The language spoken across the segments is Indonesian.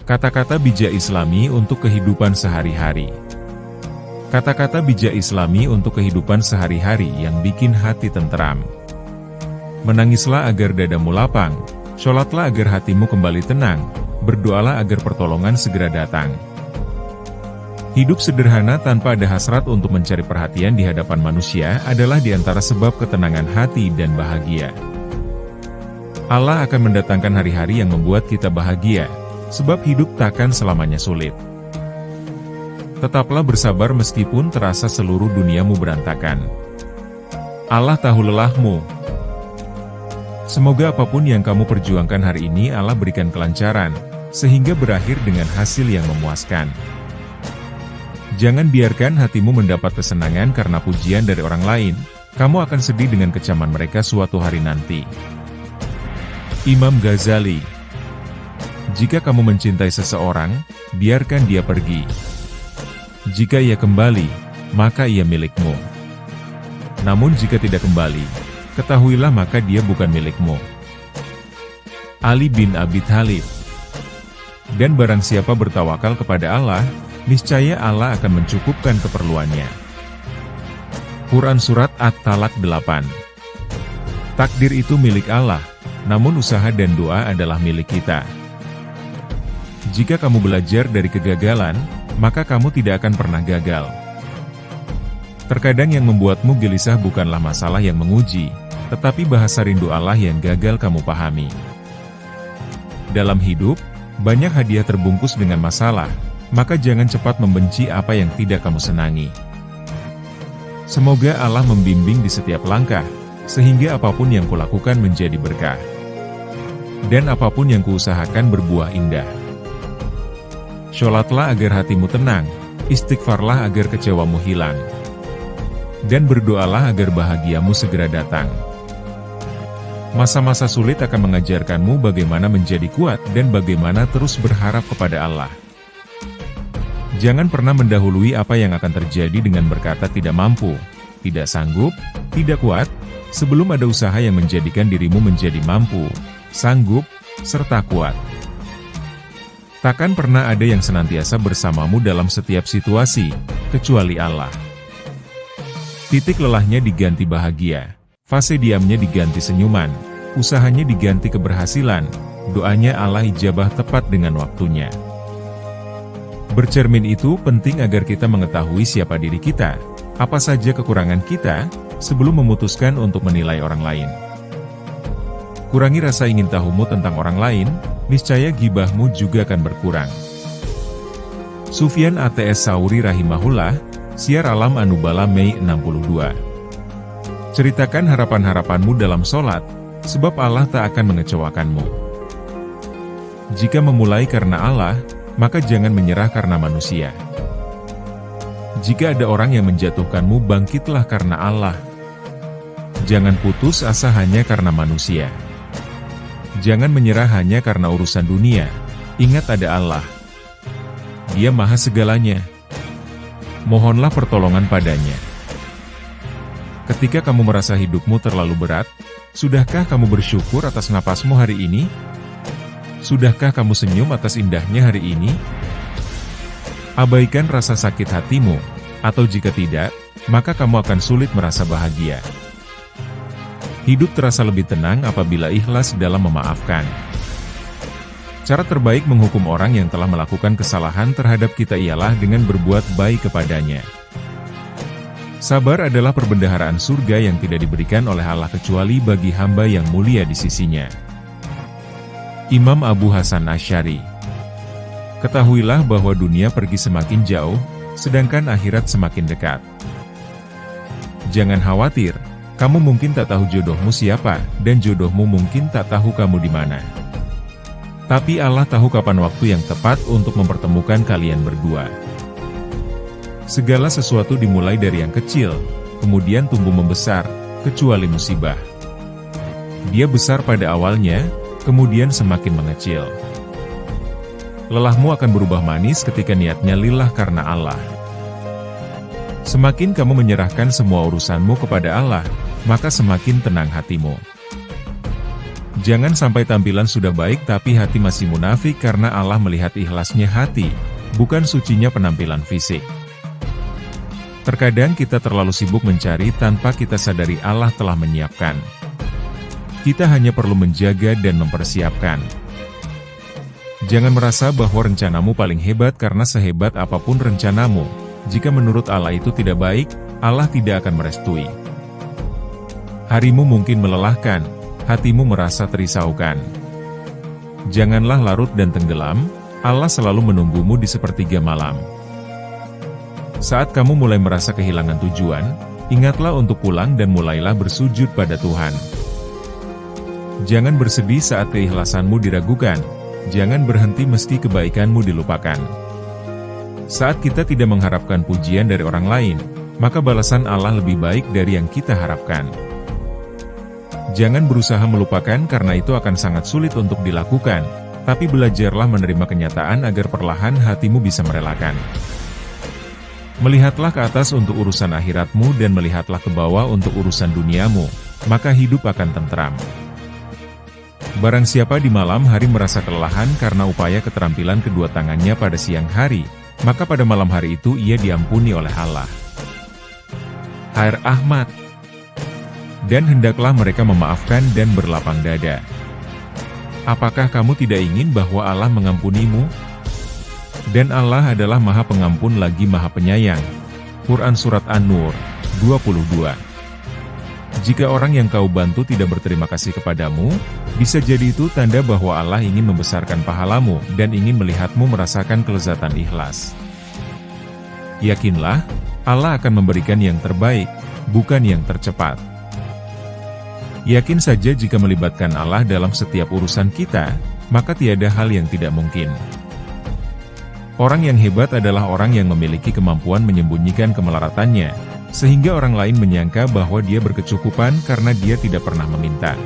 Kata-kata bijak Islami untuk kehidupan sehari-hari. Kata-kata bijak Islami untuk kehidupan sehari-hari yang bikin hati tenteram. Menangislah agar dadamu lapang, sholatlah agar hatimu kembali tenang, berdoalah agar pertolongan segera datang. Hidup sederhana tanpa ada hasrat untuk mencari perhatian di hadapan manusia adalah di antara sebab ketenangan hati dan bahagia. Allah akan mendatangkan hari-hari yang membuat kita bahagia, sebab hidup takkan selamanya sulit. Tetaplah bersabar meskipun terasa seluruh duniamu berantakan. Allah tahu lelahmu. Semoga apapun yang kamu perjuangkan hari ini Allah berikan kelancaran, sehingga berakhir dengan hasil yang memuaskan. Jangan biarkan hatimu mendapat kesenangan karena pujian dari orang lain, kamu akan sedih dengan kecaman mereka suatu hari nanti. Imam Ghazali. Jika kamu mencintai seseorang, biarkan dia pergi. Jika ia kembali, maka ia milikmu. Namun jika tidak kembali, ketahuilah maka dia bukan milikmu. Ali bin Abi Thalib. Dan barang siapa bertawakal kepada Allah, niscaya Allah akan mencukupkan keperluannya. Quran Surat At-Talaq 8. Takdir itu milik Allah, namun usaha dan doa adalah milik kita. Jika kamu belajar dari kegagalan, maka kamu tidak akan pernah gagal. Terkadang yang membuatmu gelisah bukanlah masalah yang menguji, tetapi bahasa rindu Allah yang gagal kamu pahami. Dalam hidup, banyak hadiah terbungkus dengan masalah, maka jangan cepat membenci apa yang tidak kamu senangi. Semoga Allah membimbing di setiap langkah, sehingga apapun yang kulakukan menjadi berkah. Dan apapun yang kuusahakan berbuah indah. Sholatlah agar hatimu tenang, istighfarlah agar kecewamu hilang. Dan berdoalah agar bahagiamu segera datang. Masa-masa sulit akan mengajarkanmu bagaimana menjadi kuat dan bagaimana terus berharap kepada Allah. Jangan pernah mendahului apa yang akan terjadi dengan berkata tidak mampu, tidak sanggup, tidak kuat, sebelum ada usaha yang menjadikan dirimu menjadi mampu, sanggup, serta kuat. Takkan pernah ada yang senantiasa bersamamu dalam setiap situasi, kecuali Allah. Titik lelahnya diganti bahagia, fase diamnya diganti senyuman, usahanya diganti keberhasilan, doanya Allah ijabah tepat dengan waktunya. Bercermin itu penting agar kita mengetahui siapa diri kita, apa saja kekurangan kita, sebelum memutuskan untuk menilai orang lain. Kurangi rasa ingin tahumu tentang orang lain, niscaya gibahmu juga akan berkurang. Sufyan Ats Tsauri rahimahullah, Syiar Alam An-Nubala Mei 62. Ceritakan harapan-harapanmu dalam sholat, sebab Allah tak akan mengecewakanmu. Jika memulai karena Allah, maka jangan menyerah karena manusia. Jika ada orang yang menjatuhkanmu, bangkitlah karena Allah. Jangan putus asa hanya karena manusia. Jangan menyerah hanya karena urusan dunia. Ingat ada Allah. Dia maha segalanya. Mohonlah pertolongan padanya. Ketika kamu merasa hidupmu terlalu berat, sudahkah kamu bersyukur atas napasmu hari ini? Sudahkah kamu senyum atas indahnya hari ini? Abaikan rasa sakit hatimu, atau jika tidak, maka kamu akan sulit merasa bahagia. Hidup terasa lebih tenang apabila ikhlas dalam memaafkan. Cara terbaik menghukum orang yang telah melakukan kesalahan terhadap kita ialah dengan berbuat baik kepadanya. Sabar adalah perbendaharaan surga yang tidak diberikan oleh Allah kecuali bagi hamba yang mulia di sisinya. Imam Abu Hasan Asy'ari. Ketahuilah bahwa dunia pergi semakin jauh, sedangkan akhirat semakin dekat. Jangan khawatir, kamu mungkin tak tahu jodohmu siapa, dan jodohmu mungkin tak tahu kamu di mana. Tapi Allah tahu kapan waktu yang tepat untuk mempertemukan kalian berdua. Segala sesuatu dimulai dari yang kecil, kemudian tumbuh membesar, kecuali musibah. Dia besar pada awalnya, kemudian semakin mengecil. Lelahmu akan berubah manis ketika niatnya lillah karena Allah. Semakin kamu menyerahkan semua urusanmu kepada Allah, maka semakin tenang hatimu. Jangan sampai tampilan sudah baik tapi hati masih munafik, karena Allah melihat ikhlasnya hati, bukan sucinya penampilan fisik. Terkadang kita terlalu sibuk mencari tanpa kita sadari Allah telah menyiapkan. Kita hanya perlu menjaga dan mempersiapkan. Jangan merasa bahwa rencanamu paling hebat, karena sehebat apapun rencanamu, jika menurut Allah itu tidak baik, Allah tidak akan merestui. Harimu mungkin melelahkan, hatimu merasa terisaukan. Janganlah larut dan tenggelam, Allah selalu menunggumu di sepertiga malam. Saat kamu mulai merasa kehilangan tujuan, ingatlah untuk pulang dan mulailah bersujud pada Tuhan. Jangan bersedih saat keikhlasanmu diragukan, jangan berhenti meski kebaikanmu dilupakan. Saat kita tidak mengharapkan pujian dari orang lain, maka balasan Allah lebih baik dari yang kita harapkan. Jangan berusaha melupakan, karena itu akan sangat sulit untuk dilakukan, tapi belajarlah menerima kenyataan agar perlahan hatimu bisa merelakan. Melihatlah ke atas untuk urusan akhiratmu dan melihatlah ke bawah untuk urusan duniamu, maka hidup akan tentram. Barang siapa di malam hari merasa kelelahan karena upaya keterampilan kedua tangannya pada siang hari, maka pada malam hari itu ia diampuni oleh Allah. H.R. Ahmad. Dan hendaklah mereka memaafkan dan berlapang dada. Apakah kamu tidak ingin bahwa Allah mengampunimu? Dan Allah adalah Maha Pengampun lagi Maha Penyayang. Quran Surat An-Nur, 22. Jika orang yang kau bantu tidak berterima kasih kepadamu, bisa jadi itu tanda bahwa Allah ingin membesarkan pahalamu dan ingin melihatmu merasakan kelezatan ikhlas. Yakinlah, Allah akan memberikan yang terbaik, bukan yang tercepat. Yakin saja jika melibatkan Allah dalam setiap urusan kita, maka tiada hal yang tidak mungkin. Orang yang hebat adalah orang yang memiliki kemampuan menyembunyikan kemelaratannya, sehingga orang lain menyangka bahwa dia berkecukupan karena dia tidak pernah meminta.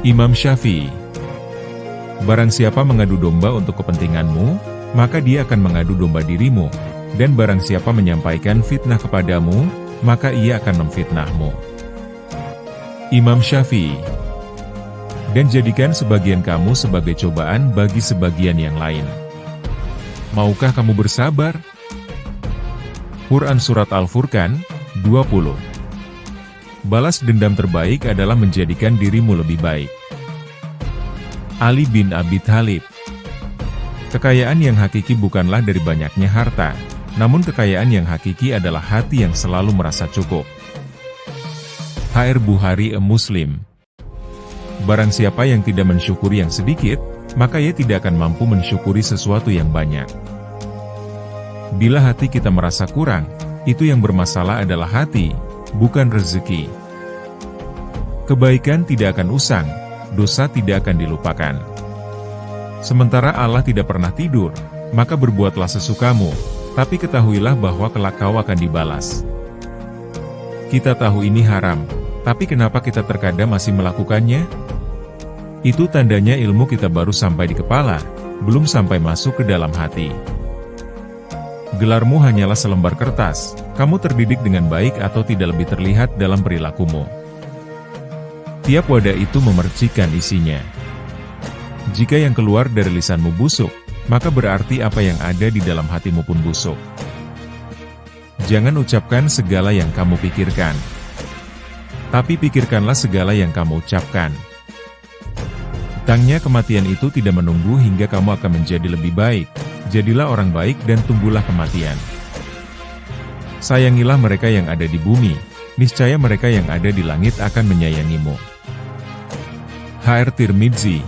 Imam Syafi'i. Barang siapa mengadu domba untuk kepentinganmu, maka dia akan mengadu domba dirimu, dan barang siapa menyampaikan fitnah kepadamu, maka ia akan memfitnahmu. Imam Syafi'i. Dan jadikan sebagian kamu sebagai cobaan bagi sebagian yang lain. Maukah kamu bersabar? Quran Surat Al-Furqan, 20. Balas dendam terbaik adalah menjadikan dirimu lebih baik. Ali bin Abi Thalib. Kekayaan yang hakiki bukanlah dari banyaknya harta, namun kekayaan yang hakiki adalah hati yang selalu merasa cukup. H.R. Bukhari Muslim. Barang siapa yang tidak mensyukuri yang sedikit, maka ia tidak akan mampu mensyukuri sesuatu yang banyak. Bila hati kita merasa kurang, itu yang bermasalah adalah hati, bukan rezeki. Kebaikan tidak akan usang, dosa tidak akan dilupakan. Sementara Allah tidak pernah tidur, maka berbuatlah sesukamu, tapi ketahuilah bahwa kelak kau akan dibalas. Kita tahu ini haram, tapi kenapa kita terkadang masih melakukannya? Itu tandanya ilmu kita baru sampai di kepala, belum sampai masuk ke dalam hati. Gelarmu hanyalah selembar kertas, kamu terdidik dengan baik atau tidak lebih terlihat dalam perilakumu. Tiap wadah itu memercikkan isinya. Jika yang keluar dari lisanmu busuk, maka berarti apa yang ada di dalam hatimu pun busuk. Jangan ucapkan segala yang kamu pikirkan, tapi pikirkanlah segala yang kamu ucapkan. Datangnya kematian itu tidak menunggu hingga kamu akan menjadi lebih baik. Jadilah orang baik dan tunggulah kematian. Sayangilah mereka yang ada di bumi, niscaya mereka yang ada di langit akan menyayangimu. H.R. Tirmidzi.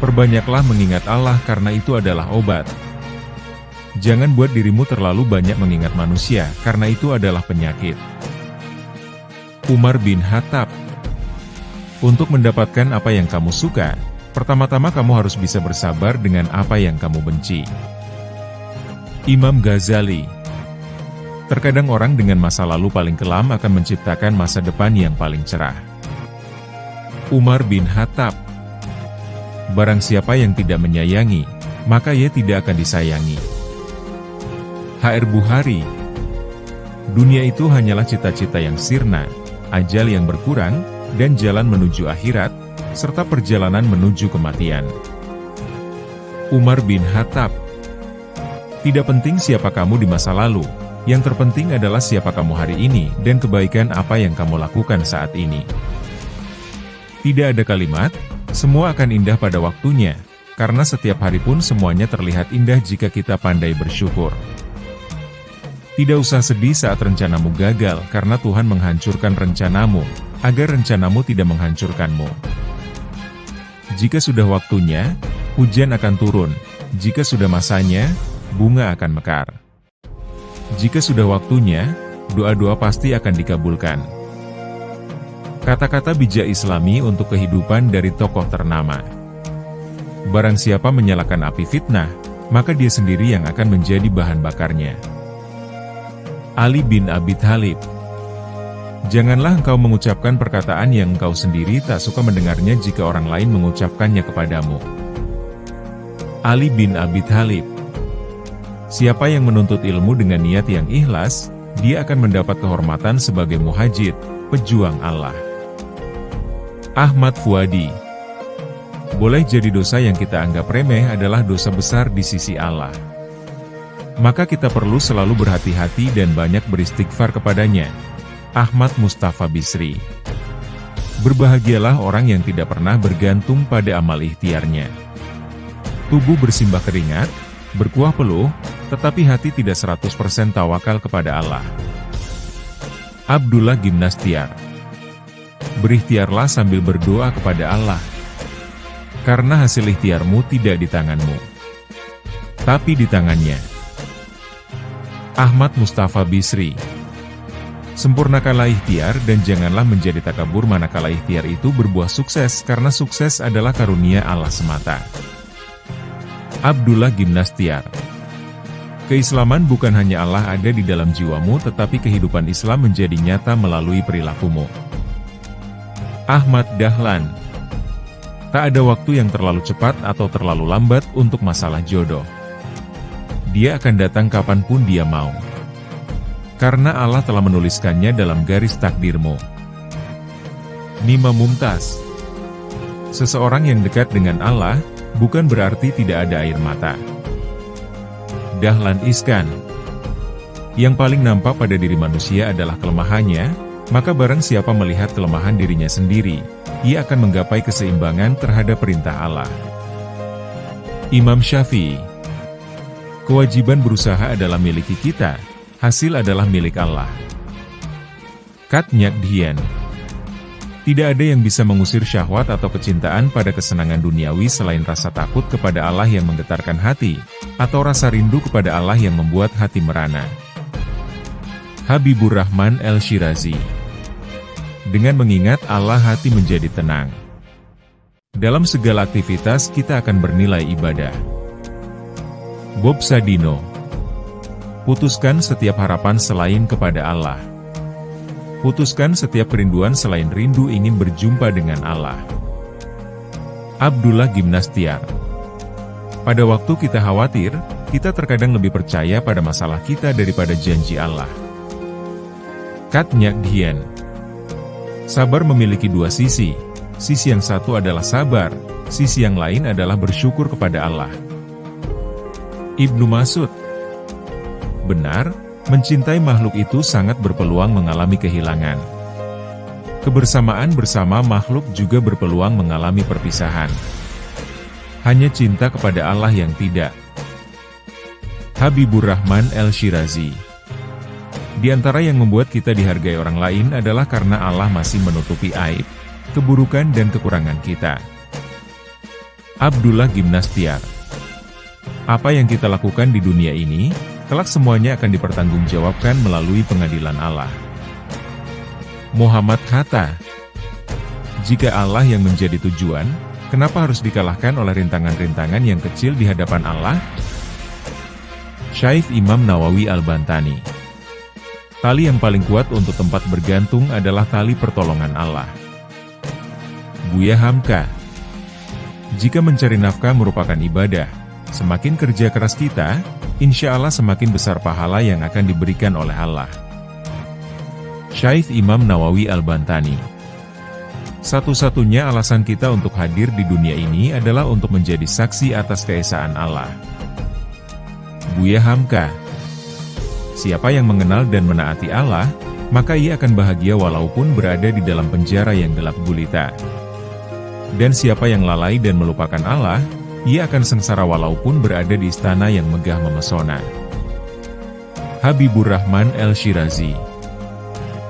Perbanyaklah mengingat Allah karena itu adalah obat. Jangan buat dirimu terlalu banyak mengingat manusia, karena itu adalah penyakit. Umar bin Khattab. Untuk mendapatkan apa yang kamu suka, pertama-tama kamu harus bisa bersabar dengan apa yang kamu benci. Imam Ghazali. Terkadang orang dengan masa lalu paling kelam akan menciptakan masa depan yang paling cerah. Umar bin Khattab. Barang siapa yang tidak menyayangi, maka ia tidak akan disayangi. H.R. Bukhari. Dunia itu hanyalah cita-cita yang sirna, ajal yang berkurang, dan jalan menuju akhirat serta perjalanan menuju kematian. Umar bin Khattab. Tidak penting siapa kamu di masa lalu, yang terpenting adalah siapa kamu hari ini dan kebaikan apa yang kamu lakukan saat ini. Tidak ada kalimat, semua akan indah pada waktunya, karena setiap hari pun semuanya terlihat indah jika kita pandai bersyukur. Tidak usah sedih saat rencanamu gagal karena Tuhan menghancurkan rencanamu, agar rencanamu tidak menghancurkanmu. Jika sudah waktunya, hujan akan turun. Jika sudah masanya, bunga akan mekar. Jika sudah waktunya, doa-doa pasti akan dikabulkan. Kata-kata bijak Islami untuk kehidupan dari tokoh ternama. Barang siapa menyalakan api fitnah, maka dia sendiri yang akan menjadi bahan bakarnya. Ali bin Abi Thalib. Janganlah engkau mengucapkan perkataan yang engkau sendiri tak suka mendengarnya jika orang lain mengucapkannya kepadamu. Ali bin Abi Thalib. Siapa yang menuntut ilmu dengan niat yang ikhlas, dia akan mendapat kehormatan sebagai muhajir, pejuang Allah. Ahmad Fuadi. Boleh jadi dosa yang kita anggap remeh adalah dosa besar di sisi Allah. Maka kita perlu selalu berhati-hati dan banyak beristighfar kepadanya. Ahmad Mustafa Bisri. Berbahagialah orang yang tidak pernah bergantung pada amal ikhtiarnya. Tubuh bersimbah keringat, berkuah peluh, tetapi hati tidak 100% tawakal kepada Allah. Abdullah Gimnastiar. Berikhtiarlah sambil berdoa kepada Allah. Karena hasil ikhtiarmu tidak di tanganmu, tapi di tangannya. Ahmad Mustafa Bisri. Sempurnakanlah ikhtiar dan janganlah menjadi takabur manakala ikhtiar itu berbuah sukses karena sukses adalah karunia Allah semata. Abdullah Gimnastiar. Keislaman bukan hanya Allah ada di dalam jiwamu tetapi kehidupan Islam menjadi nyata melalui perilakumu. Ahmad Dahlan. Tak ada waktu yang terlalu cepat atau terlalu lambat untuk masalah jodoh. Dia akan datang kapanpun dia mau. Karena Allah telah menuliskannya dalam garis takdirmu. Nima Mumtaz. Seseorang yang dekat dengan Allah, bukan berarti tidak ada air mata. Dahlan Iskan. Yang paling nampak pada diri manusia adalah kelemahannya, maka barang siapa melihat kelemahan dirinya sendiri, ia akan menggapai keseimbangan terhadap perintah Allah. Imam Syafi'i. Kewajiban berusaha adalah miliki kita, hasil adalah milik Allah. Kat Nyak Dhien. Tidak ada yang bisa mengusir syahwat atau kecintaan pada kesenangan duniawi selain rasa takut kepada Allah yang menggetarkan hati, atau rasa rindu kepada Allah yang membuat hati merana. Habibur Rahman El-Shirazi. Dengan mengingat Allah hati menjadi tenang. Dalam segala aktivitas kita akan bernilai ibadah. Bob Sadino. Putuskan setiap harapan selain kepada Allah. Putuskan setiap kerinduan selain rindu ingin berjumpa dengan Allah. Abdullah Gimnastiar. Pada waktu kita khawatir, kita terkadang lebih percaya pada masalah kita daripada janji Allah. Kat Nyak Dhien. Sabar memiliki dua sisi. Sisi yang satu adalah sabar, sisi yang lain adalah bersyukur kepada Allah. Ibnu Mas'ud. Benar, mencintai makhluk itu sangat berpeluang mengalami kehilangan. Kebersamaan bersama makhluk juga berpeluang mengalami perpisahan. Hanya cinta kepada Allah yang tidak. Habibur Rahman El-Shirazi. Di antara yang membuat kita dihargai orang lain adalah karena Allah masih menutupi aib, keburukan dan kekurangan kita. Abdullah Gimnastiar. Apa yang kita lakukan di dunia ini, kelak semuanya akan dipertanggungjawabkan melalui pengadilan Allah. Muhammad Hatta. Jika Allah yang menjadi tujuan, kenapa harus dikalahkan oleh rintangan-rintangan yang kecil di hadapan Allah? Syekh Imam Nawawi Al-Bantani. Tali yang paling kuat untuk tempat bergantung adalah tali pertolongan Allah. Buya Hamka. Jika mencari nafkah merupakan ibadah, semakin kerja keras kita, insya Allah semakin besar pahala yang akan diberikan oleh Allah. Syekh Imam Nawawi Al-Bantani. Satu-satunya alasan kita untuk hadir di dunia ini adalah untuk menjadi saksi atas keesaan Allah. Buya Hamka. Siapa yang mengenal dan menaati Allah, maka ia akan bahagia walaupun berada di dalam penjara yang gelap gulita. Dan siapa yang lalai dan melupakan Allah, ia akan sengsara walaupun berada di istana yang megah memesona. Habibur Rahman El-Shirazi.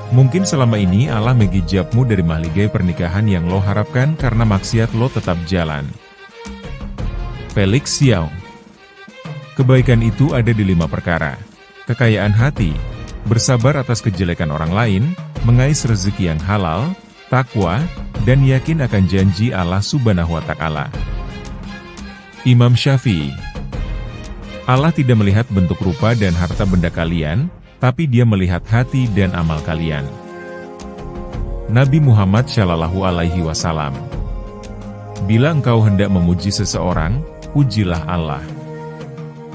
Mungkin selama ini Allah menghijabmu dari mahligai pernikahan yang lo harapkan karena maksiat lo tetap jalan. Felix Xiao. Kebaikan itu ada di 5 perkara. Kekayaan hati, bersabar atas kejelekan orang lain, mengais rezeki yang halal, takwa, dan yakin akan janji Allah Subhanahu wa Ta'ala. Imam Syafi'i. Allah tidak melihat bentuk rupa dan harta benda kalian, tapi Dia melihat hati dan amal kalian. Nabi Muhammad Shallallahu Alaihi Wasallam. Bila engkau hendak memuji seseorang, pujilah Allah.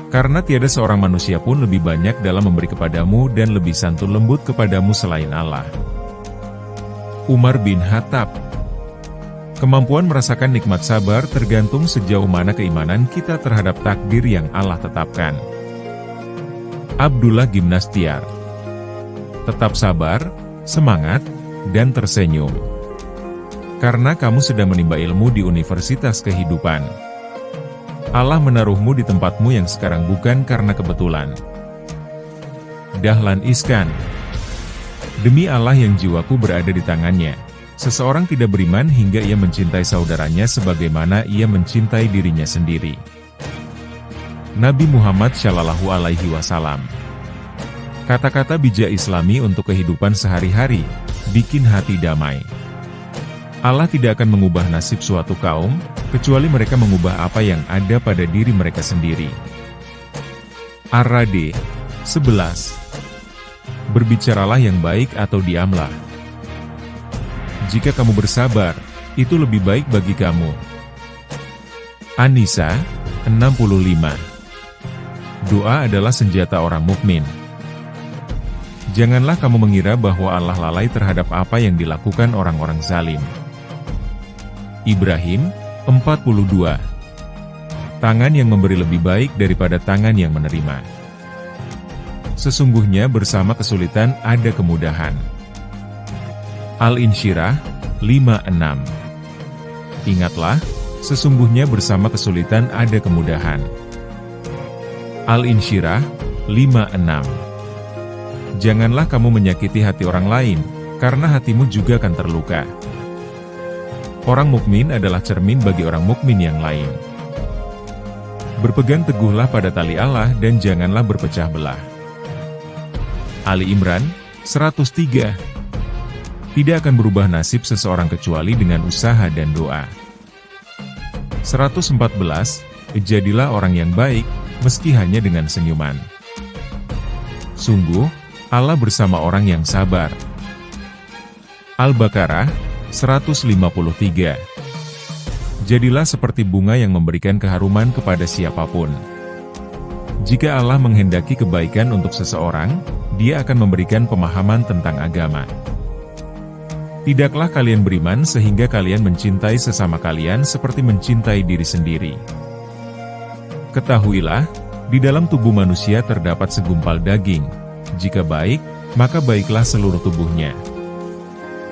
Karena tiada seorang manusia pun lebih banyak dalam memberi kepadamu dan lebih santun lembut kepadamu selain Allah. Umar bin Khattab. Kemampuan merasakan nikmat sabar tergantung sejauh mana keimanan kita terhadap takdir yang Allah tetapkan. Abdullah Gimnastiar. Tetap sabar, semangat, dan tersenyum. Karena kamu sedang menimba ilmu di universitas kehidupan. Allah menaruhmu di tempatmu yang sekarang bukan karena kebetulan. Dahlan Iskan. Demi Allah yang jiwaku berada di tangannya, seseorang tidak beriman hingga ia mencintai saudaranya sebagaimana ia mencintai dirinya sendiri. Nabi Muhammad Shallallahu Alaihi Wasallam. Kata-kata bijak Islami untuk kehidupan sehari-hari, bikin hati damai. Allah tidak akan mengubah nasib suatu kaum, kecuali mereka mengubah apa yang ada pada diri mereka sendiri. Ar-Ra'd 11. Berbicaralah yang baik atau diamlah. Jika kamu bersabar, itu lebih baik bagi kamu. An-Nisa 65. Doa adalah senjata orang mukmin. Janganlah kamu mengira bahwa Allah lalai terhadap apa yang dilakukan orang-orang zalim. Ibrahim 42. Tangan yang memberi lebih baik daripada tangan yang menerima. Sesungguhnya bersama kesulitan ada kemudahan. Al-Insyirah 56. Ingatlah, sesungguhnya bersama kesulitan ada kemudahan. Al-Insyirah 56. Janganlah kamu menyakiti hati orang lain, karena hatimu juga akan terluka. Orang mukmin adalah cermin bagi orang mukmin yang lain. Berpegang teguhlah pada tali Allah dan janganlah berpecah belah. Ali Imran 103. Tidak akan berubah nasib seseorang kecuali dengan usaha dan doa. 114. Jadilah orang yang baik, meski hanya dengan senyuman. Sungguh, Allah bersama orang yang sabar. Al-Baqarah 153. Jadilah seperti bunga yang memberikan keharuman kepada siapapun. Jika Allah menghendaki kebaikan untuk seseorang, Dia akan memberikan pemahaman tentang agama. Tidaklah kalian beriman sehingga kalian mencintai sesama kalian seperti mencintai diri sendiri. Ketahuilah, di dalam tubuh manusia terdapat segumpal daging. Jika baik, maka baiklah seluruh tubuhnya.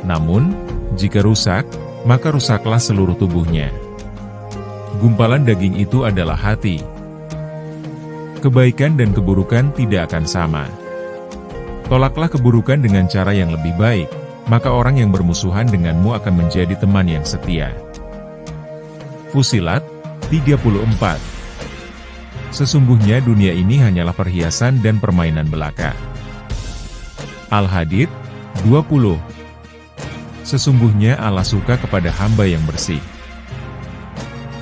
Namun, jika rusak, maka rusaklah seluruh tubuhnya. Gumpalan daging itu adalah hati. Kebaikan dan keburukan tidak akan sama. Tolaklah keburukan dengan cara yang lebih baik, maka orang yang bermusuhan denganmu akan menjadi teman yang setia. Fussilat 34. Sesungguhnya dunia ini hanyalah perhiasan dan permainan belaka. Al-Hadid 20. Sesungguhnya Allah suka kepada hamba yang bersih.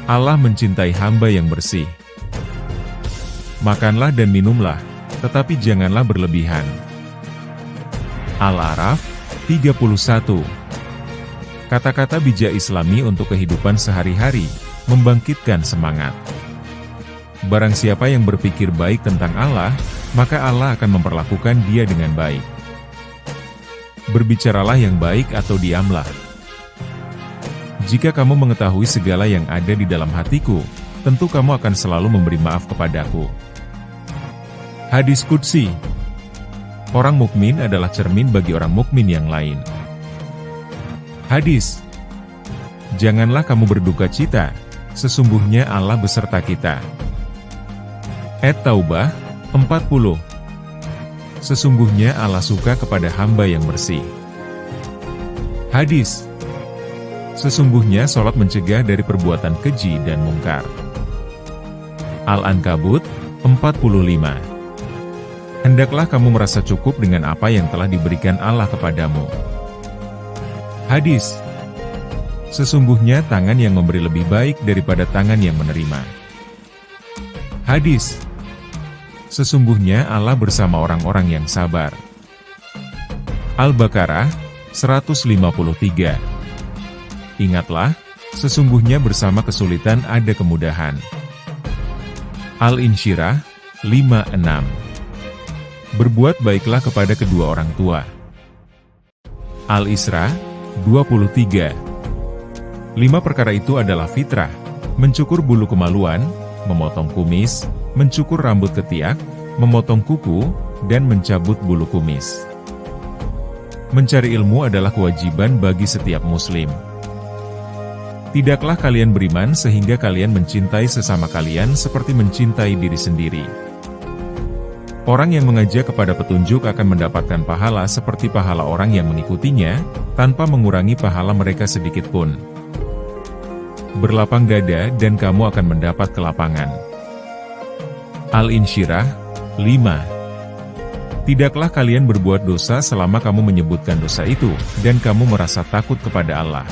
Allah mencintai hamba yang bersih. Makanlah dan minumlah, tetapi janganlah berlebihan. Al-A'raf 31. Kata-kata bijak Islami untuk kehidupan sehari-hari, membangkitkan semangat. Barang siapa yang berpikir baik tentang Allah, maka Allah akan memperlakukan dia dengan baik. Berbicaralah yang baik atau diamlah. Jika kamu mengetahui segala yang ada di dalam hatiku, tentu kamu akan selalu memberi maaf kepadaku. Hadis Qudsi. Orang mukmin adalah cermin bagi orang mukmin yang lain. Hadis. Janganlah kamu berduka cita, sesungguhnya Allah beserta kita. At-Taubah 40. Sesungguhnya Allah suka kepada hamba yang bersih. Hadis. Sesungguhnya sholat mencegah dari perbuatan keji dan mungkar. Al-Ankabut 45. Hendaklah kamu merasa cukup dengan apa yang telah diberikan Allah kepadamu. Hadis. Sesungguhnya tangan yang memberi lebih baik daripada tangan yang menerima. Hadis. Sesungguhnya Allah bersama orang-orang yang sabar. Al-Baqarah 153. Ingatlah, sesungguhnya bersama kesulitan ada kemudahan. Al-Insyirah 56. Berbuat baiklah kepada kedua orang tua. Al-Isra 23. 5 perkara itu adalah fitrah: mencukur bulu kemaluan, memotong kumis, mencukur rambut ketiak, memotong kuku, dan mencabut bulu kumis. Mencari ilmu adalah kewajiban bagi setiap muslim. Tidaklah kalian beriman sehingga kalian mencintai sesama kalian seperti mencintai diri sendiri. Orang yang mengajak kepada petunjuk akan mendapatkan pahala seperti pahala orang yang mengikutinya, tanpa mengurangi pahala mereka sedikitpun. Berlapang dada dan kamu akan mendapat kelapangan. Al-Insyirah 5. Tidaklah kalian berbuat dosa selama kamu menyebutkan dosa itu, dan kamu merasa takut kepada Allah.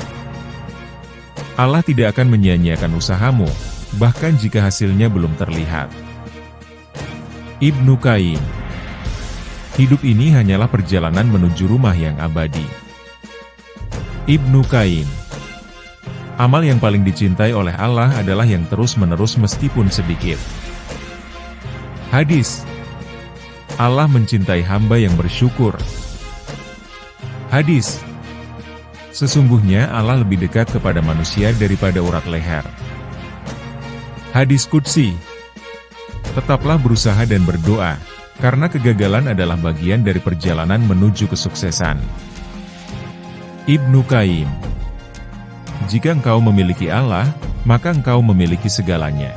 Allah tidak akan menyia-nyiakan usahamu, bahkan jika hasilnya belum terlihat. Ibnu Qayyim. Hidup ini hanyalah perjalanan menuju rumah yang abadi. Ibnu Qayyim. Amal yang paling dicintai oleh Allah adalah yang terus-menerus meskipun sedikit. Hadis. Allah mencintai hamba yang bersyukur. Hadis. Sesungguhnya Allah lebih dekat kepada manusia daripada urat leher. Hadis Qudsi. Tetaplah berusaha dan berdoa, karena kegagalan adalah bagian dari perjalanan menuju kesuksesan. Ibnu Qayyim. Jika engkau memiliki Allah, maka engkau memiliki segalanya.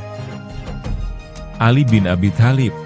Ali bin Abi Thalib.